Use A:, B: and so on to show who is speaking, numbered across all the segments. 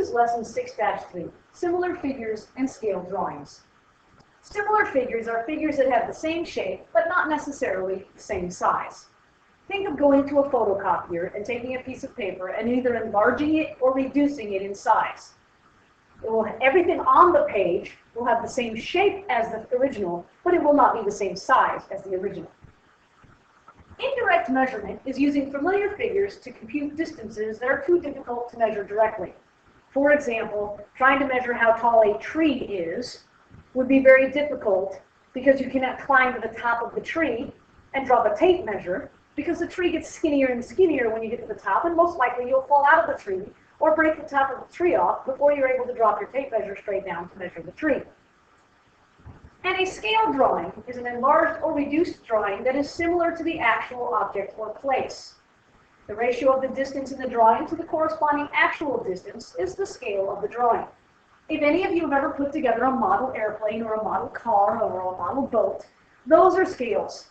A: is lesson 6-3, similar figures and scale drawings. Similar figures are figures that have the same shape, but not necessarily the same size. Think of going to a photocopier and taking a piece of paper and either enlarging it or reducing it in size. Everything on the page will have the same shape as the original, but it will not be the same size as the original. Indirect measurement is using familiar figures to compute distances that are too difficult to measure directly. For example, trying to measure how tall a tree is would be very difficult because you cannot climb to the top of the tree and drop a tape measure, because the tree gets skinnier and skinnier when you get to the top, and most likely you'll fall out of the tree or break the top of the tree off before you're able to drop your tape measure straight down to measure the tree. And a scale drawing is an enlarged or reduced drawing that is similar to the actual object or place. The ratio of the distance in the drawing to the corresponding actual distance is the scale of the drawing. If any of you have ever put together a model airplane or a model car or a model boat, those are scales.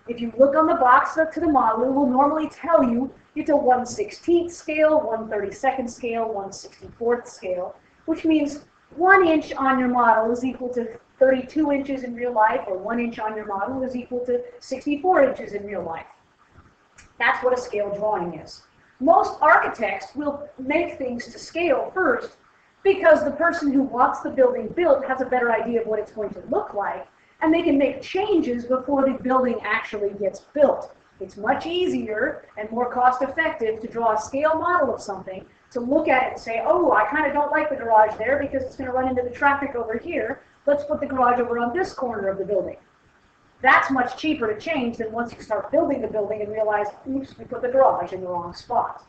A: If you look on the box to the model, it will normally tell you it's a 1/16th scale, 1/32nd scale, 1/64th scale, which means 1 inch on your model is equal to 32 inches in real life, or 1 inch on your model is equal to 64 inches in real life. That's what a scale drawing is. Most architects will make things to scale first because the person who wants the building built has a better idea of what it's going to look like, and they can make changes before the building actually gets built. It's much easier and more cost-effective to draw a scale model of something, to look at it and say, oh, I kind of don't like the garage there because it's going to run into the traffic over here. Let's put the garage over on this corner of the building. That's much cheaper to change than once you start building the building and realize, oops, we put the garage in the wrong spot.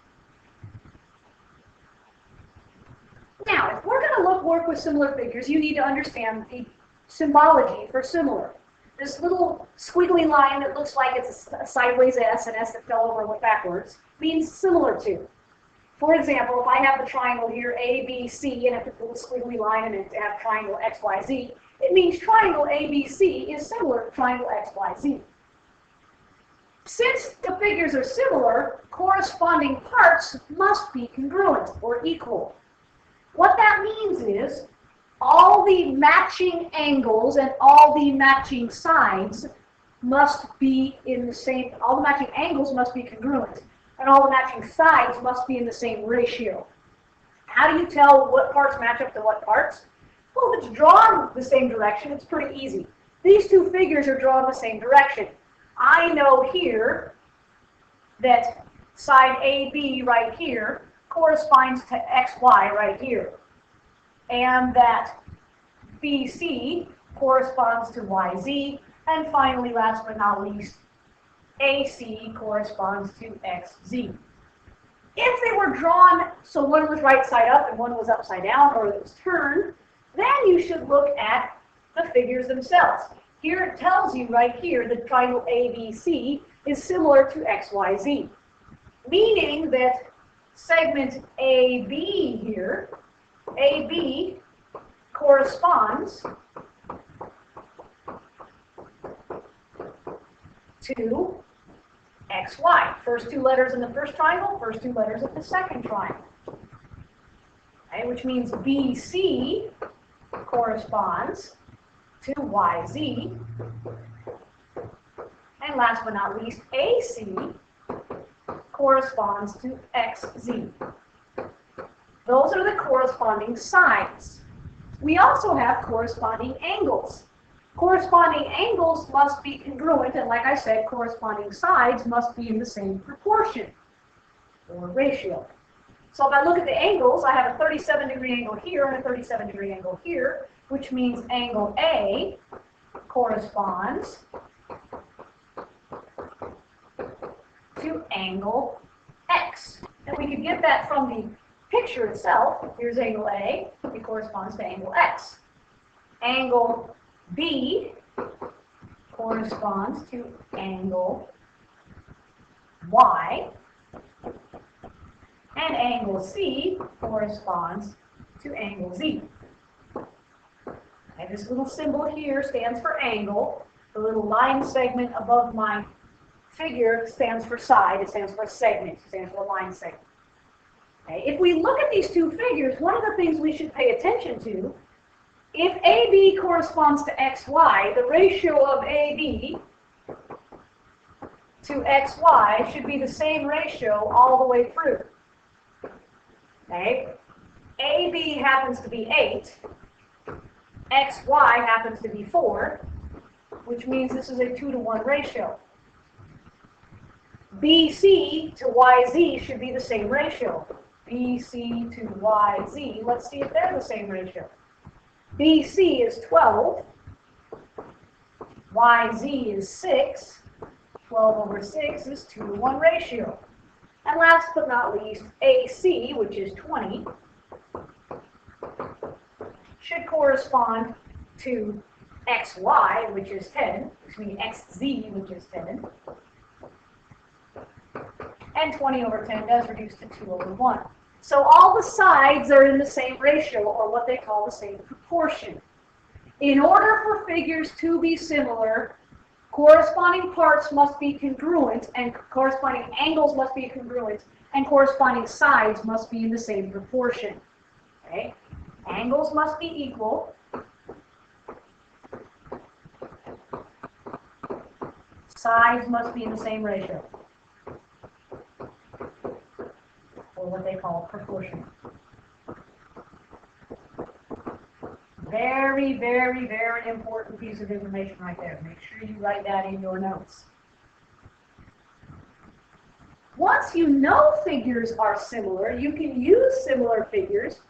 A: Now, if we're going to work with similar figures, you need to understand the symbology for similar. This little squiggly line that looks like it's a sideways S, an S that fell over and went backwards, means similar to. For example, if I have the triangle here, ABC, and I put the little squiggly line and I have triangle XYZ, it means triangle ABC is similar to triangle XYZ. Since the figures are similar, corresponding parts must be congruent or equal. What that means is all the matching angles and all the matching sides must be in the same, all the matching angles must be congruent, and all the matching sides must be in the same ratio. How do you tell what parts match up to what parts? Well, if it's drawn the same direction, it's pretty easy. These two figures are drawn the same direction. I know here that side AB right here corresponds to XY right here, and that BC corresponds to YZ, and finally, last but not least, AC corresponds to XZ. If they were drawn so one was right side up and one was upside down, or it was turned, then you should look at the figures themselves. Here it tells you right here that triangle ABC is similar to XYZ, meaning that segment AB here, AB corresponds to XY. First two letters in the first triangle, first two letters of the second triangle. Okay, which means BC corresponds to YZ. And last but not least, AC corresponds to XZ. Those are the corresponding sides. We also have corresponding angles. Corresponding angles must be congruent, and like I said, corresponding sides must be in the same proportion or ratio. So if I look at the angles, I have a 37-degree angle here and a 37-degree angle here, which means angle A corresponds to angle X. And we could get that from the picture itself. Here's angle A, it corresponds to angle X. Angle B corresponds to angle Y, and angle C corresponds to angle Z. And this little symbol here stands for angle. The little line segment above my figure stands for side. It stands for a segment. It stands for a line segment. Okay, if we look at these two figures, one of the things we should pay attention to, if AB corresponds to XY, the ratio of AB to XY should be the same ratio all the way through. Okay? AB happens to be 8, XY happens to be 4, which means this is a 2-to-1 ratio. BC to YZ should be the same ratio. BC to YZ, let's see if they're the same ratio. BC is 12, YZ is 6, 12 over 6 is 2-to-1 ratio. And last but not least, AC, which is 20, should correspond to XY, which is 10, excuse me, XZ, which is 10. And 20 over 10 does reduce to 2 over 1. So all the sides are in the same ratio, or what they call the same proportion. In order for figures to be similar, corresponding parts must be congruent, and corresponding angles must be congruent, and corresponding sides must be in the same proportion. Okay? Angles must be equal. Sides must be in the same ratio, or what they call proportion. Very, very, very important piece of information right there. Make sure you write that in your notes. Once you know figures are similar, you can use similar figures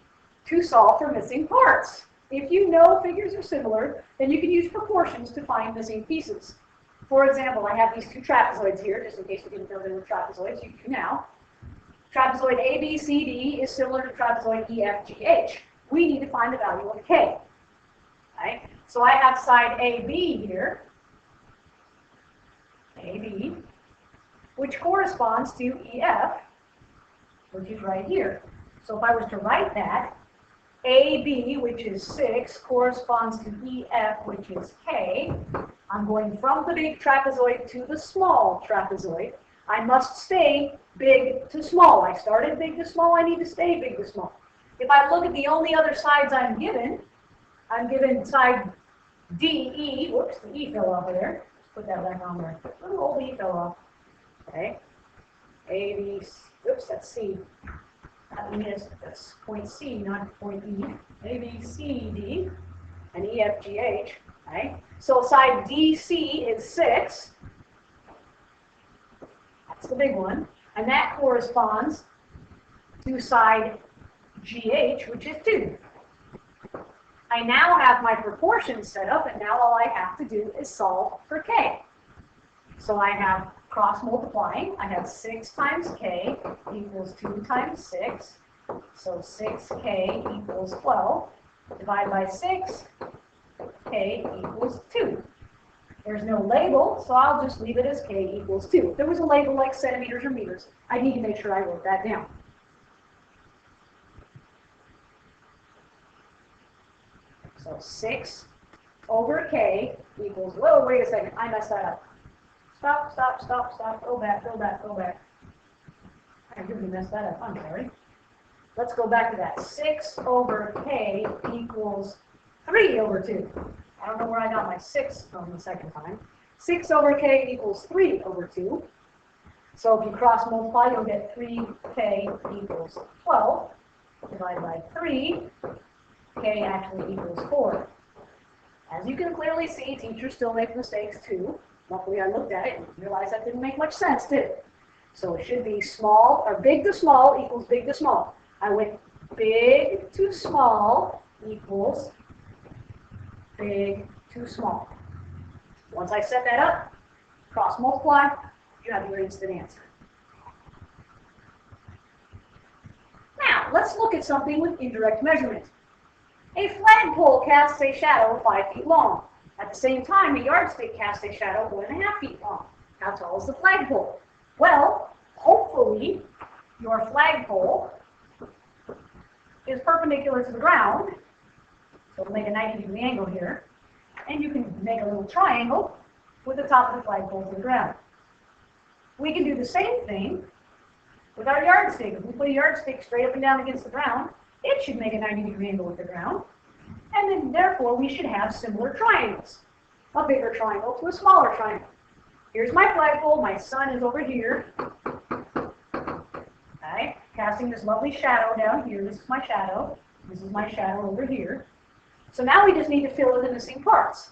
A: to solve for missing parts. If you know figures are similar, then you can use proportions to find missing pieces. For example, I have these two trapezoids here, just in case you didn't know they were trapezoids, you do now. Trapezoid ABCD is similar to trapezoid EFGH. We need to find the value of K. Right? So I have side AB here, AB, which corresponds to EF, which is right here. So if I was to write that, AB, which is 6, corresponds to EF, which is K. I'm going from the big trapezoid to the small trapezoid. I must stay big to small. I started big to small, I need to stay big to small. If I look at the only other sides I'm given side DE, whoops, the E fell off there. Let's put that back on there. Little old E fell off. Okay. AB, oops, that's C. That means that's point C, not point E. A, B, C, D, and E, F, G, H. Right? So side DC is 6. That's the big one. And that corresponds to side GH, which is 2. I now have my proportions set up, and now all I have to do is solve for K. So I have cross multiplying. I have 6 times K equals 2 times 6. So 6K equals 12. Divide by 6, K equals 2. There's no label, so I'll just leave it as K equals 2. If there was a label like centimeters or meters, I need to make sure I wrote that down. So 6 over K equals, whoa, wait a second, I messed that up. Stop, stop, stop, stop, go back, go back, go back. I really messed that up, I'm sorry. Let's go back to that. 6 over K equals 3 over 2. I don't know where I got my 6 from the second time. 6 over K equals 3 over 2. So if you cross multiply, you'll get 3K equals 12. Divide by 3, K actually equals 4. As you can clearly see, teachers still make mistakes too. Luckily I looked at it and realized that didn't make much sense, did it? So it should be small, or big to small equals big to small. I went big to small equals big to small. Once I set that up, cross multiply, you have your instant answer. Now, let's look at something with indirect measurement. A flagpole casts a shadow 5 feet long. At the same time, a yardstick casts a shadow 1.5 feet long. How tall is the flagpole? Well, hopefully, your flagpole is perpendicular to the ground. So we'll make a 90-degree angle here. And you can make a little triangle with the top of the flagpole to the ground. We can do the same thing With our yardstick, if we put a yardstick straight up and down against the ground, it should make a 90-degree angle with the ground. And then, therefore, we should have similar triangles. A bigger triangle to a smaller triangle. Here's my flagpole. My sun is over here. Okay, casting this lovely shadow down here. This is my shadow. This is my shadow over here. So now we just need to fill in the missing parts.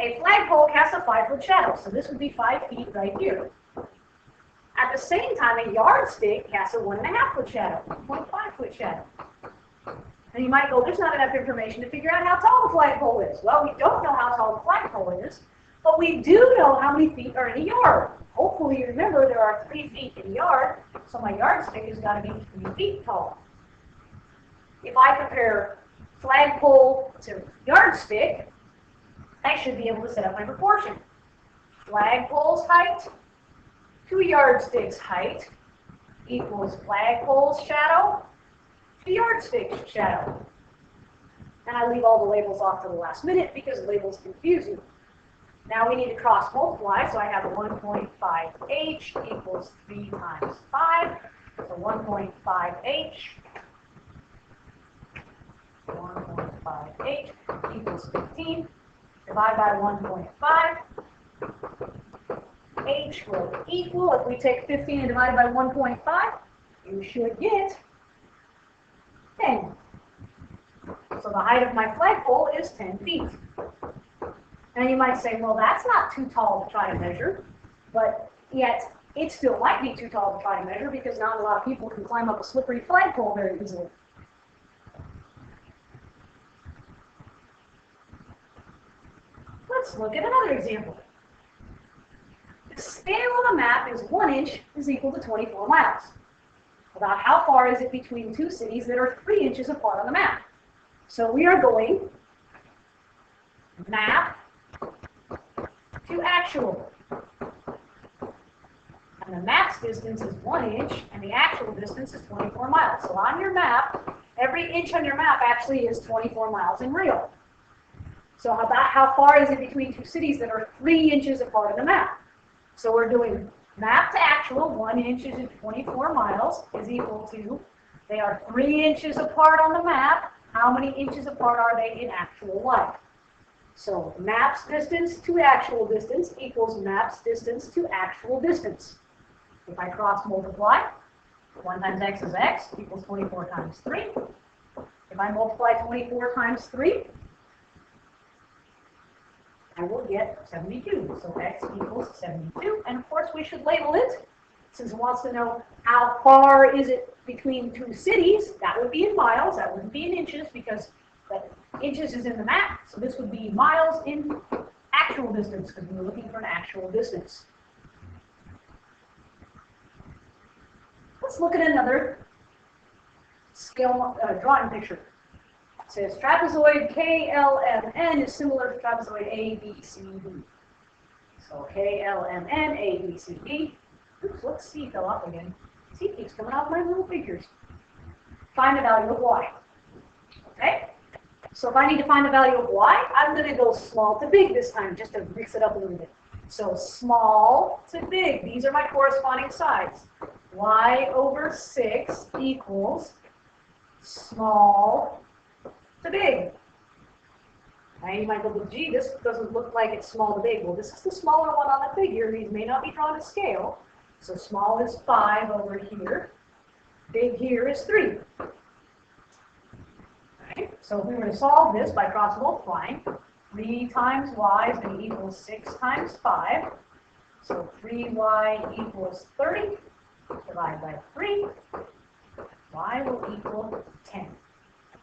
A: A flagpole casts a 5-foot shadow, so this would be 5 feet right here. At the same time, a yardstick casts a 1.5-foot shadow, 1.5-foot shadow. And you might go, there's not enough information to figure out how tall the flagpole is. Well, we don't know how tall the flagpole is, but we do know how many feet are in a yard. Hopefully you remember there are 3 feet in a yard, so my yardstick has got to be 3 feet tall. If I compare flagpole to yardstick, I should be able to set up my proportion. Flagpole's height to yardstick's height equals flagpole's shadow to yardstick's shadow. And I leave all the labels off to the last minute because labels confuse you. Now we need to cross multiply, so I have 1.5h equals 3 times 5. So 1.5h equals 15. Divide by 1.5. H will equal, if we take 15 and divide it by 1.5, you should get 10. So the height of my flagpole is 10 feet. And you might say, well, that's not too tall to try to measure, but yet it still might be too tall to try to measure because not a lot of people can climb up a slippery flagpole very easily. Let's look at another example. The scale of a map is 1 inch is equal to 24 miles. About how far is it between two cities that are 3 inches apart on the map? So we are going map to actual. And the map's distance is 1 inch, and the actual distance is 24 miles. So on your map, every inch on your map actually is 24 miles in real. So about how far is it between two cities that are 3 inches apart on the map? So we're doing map to actual, 1 inch is 24 miles, is equal to, they are 3 inches apart on the map. How many inches apart are they in actual life? So map's distance to actual distance equals map's distance to actual distance. If I cross multiply, 1 times x is x equals 24 times 3. If I multiply 24 times 3, I will get 72. So x equals 72. And of course we should label it, since it wants to know how far is it between two cities. That would be in miles, that wouldn't be in inches, because inches is in the map, so this would be miles in actual distance, because we're looking for an actual distance. Let's look at another scale drawing picture. It says trapezoid KLMN is similar to trapezoid ABCD. So KLMN, ABCD. Oops, let's C fell off again. C keeps coming off my little figures. Find the value of y. Okay? So if I need to find the value of y, I'm going to go small to big this time, just to mix it up a little bit. So small to big, these are my corresponding sides. Y over 6 equals small to big. Now you might go, gee, this doesn't look like it's small to big. Well, this is the smaller one on the figure. These may not be drawn to scale. So small is 5 over here. Big here is 3. So if we were to solve this by cross multiplying, 3 times y is going to equal 6 times 5. So 3y equals 30. Divide by 3. Y will equal 10.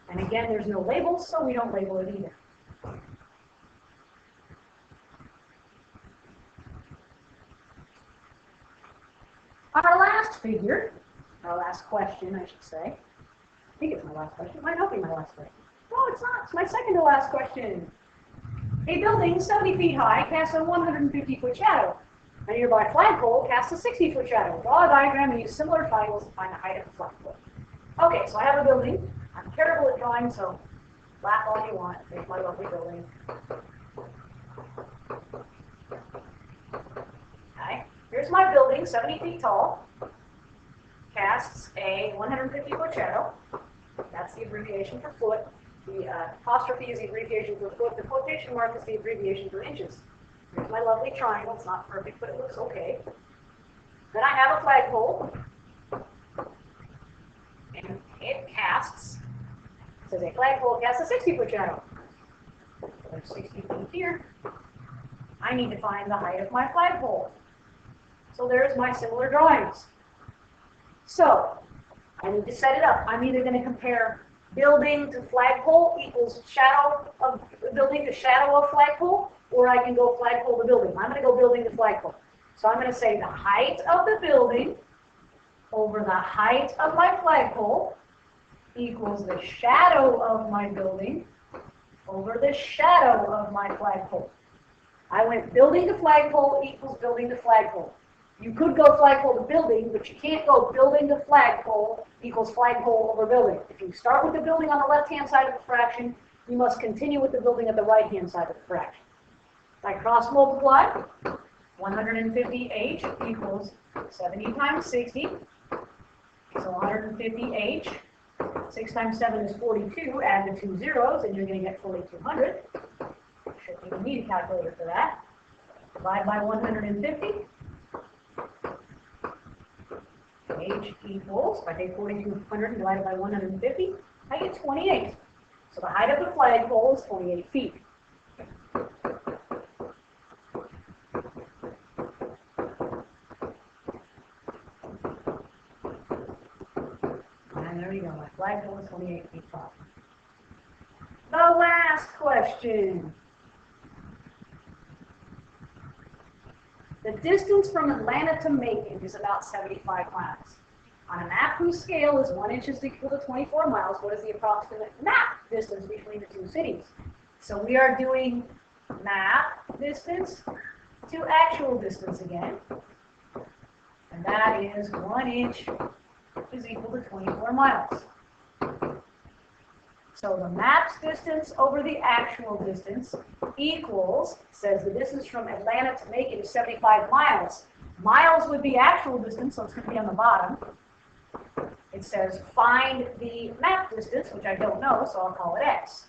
A: And again, there's no labels, so we don't label it either. Our last figure, our last question, I should say. I think it's my last question. It might not be my last question. No, it's not. It's my second to last question. A building 70 feet high casts a 150-foot shadow. A nearby flagpole casts a 60-foot shadow. Draw a diagram and use similar triangles to find the height of the flagpole. Okay, so I have a building. I'm terrible at drawing, so laugh all you want. There's my lovely building. Okay, here's my building, 70 feet tall. casts a 150-foot shadow. That's the abbreviation for foot. The apostrophe is the abbreviation for foot. The quotation mark is the abbreviation for inches. Here's my lovely triangle. It's not perfect, but it looks okay. Then I have a flagpole. And it casts, says a flagpole casts a 60-foot shadow. So there's 60 feet here. I need to find the height of my flagpole. So there's my similar drawings. So I need to set it up. I'm either going to compare building to flagpole equals shadow of building to shadow of flagpole, or I can go flagpole to building. I'm going to go building to flagpole. So I'm going to say the height of the building over the height of my flagpole equals the shadow of my building over the shadow of my flagpole. I went building to flagpole equals building to flagpole. You could go flagpole to building, but you can't go building to flagpole equals flagpole over building. If you start with the building on the left-hand side of the fraction, you must continue with the building at the right-hand side of the fraction. If I cross multiply, 150h equals 70 times 60. So 150h, 6 times 7 is 42. Add the 2 zeros, and you're going to get 4,200. Shouldn't even need a calculator for that. Divide by 150. H equals, if I take 4,200 divided by 150, I get 28. So the height of the flagpole is 28 feet. And there you go, my flagpole is 28 feet tall. The last question. The distance from Atlanta to Macon is about 75 miles. On a map whose scale is 1 inch is equal to 24 miles, what is the approximate map distance between the two cities? So we are doing map distance to actual distance again. And that is 1 inch is equal to 24 miles. So the map's distance over the actual distance equals, says the distance from Atlanta to Macon is 75 miles. Miles would be actual distance, so it's going to be on the bottom. It says find the map distance, which I don't know, so I'll call it x.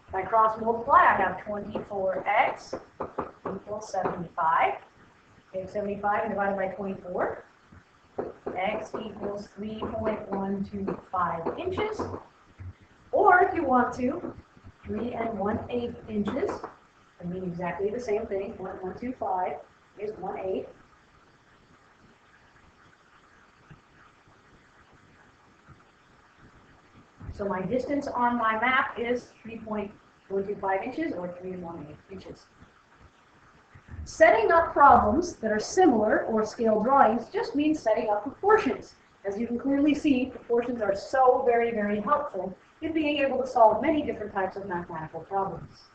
A: If I cross multiply, I have 24x equals 75. Take 75 and divide it by 24. X equals 3.125 inches. Or if you want to, 3 1/8 inches. I mean exactly the same thing. 1.125 is 1/8. So my distance on my map is 3.125 inches or 3 1/8 inches. Setting up problems that are similar or scale drawings just means setting up proportions. As you can clearly see, proportions are so very, very helpful in being able to solve many different types of mathematical problems.